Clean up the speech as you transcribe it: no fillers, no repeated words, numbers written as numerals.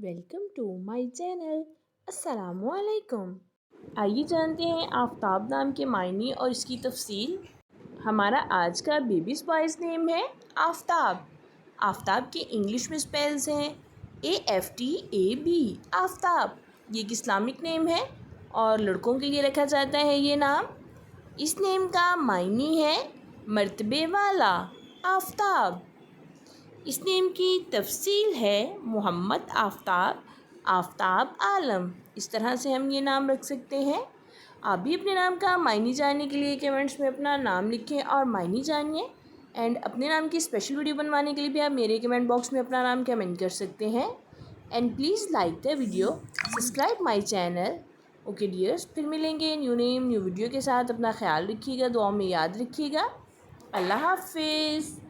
Welcome to my channel. السلام علیکم۔ آئیے جانتے ہیں آفتاب نام کے معنی اور اس کی تفصیل۔ ہمارا آج کا بیبی بوائز نیم ہے آفتاب۔ آفتاب کے انگلش میں سپیلز ہیں AFTAB، آفتاب۔ یہ ایک اسلامک نیم ہے اور لڑکوں کے لیے رکھا جاتا ہے یہ نام۔ اس نیم کا معنی ہے مرتبے والا، آفتاب۔ اس نیم کی تفصیل ہے محمد آفتاب، آفتاب عالم۔ اس طرح سے ہم یہ نام رکھ سکتے ہیں۔ آپ بھی اپنے نام کا معنی جاننے کے لیے کمنٹس میں اپنا نام لکھیں اور معنی جانیے، اینڈ اپنے نام کی اسپیشل ویڈیو بنوانے کے لیے بھی آپ میرے کمنٹ باکس میں اپنا نام کمنٹ کر سکتے ہیں۔ And please like the video, subscribe my channel. Okay dears, پھر ملیں گے نیو نیم نیو ویڈیو کے ساتھ۔ اپنا خیال رکھیے گا، دعاؤں میں یاد رکھیے گا۔ اللہ حافظ۔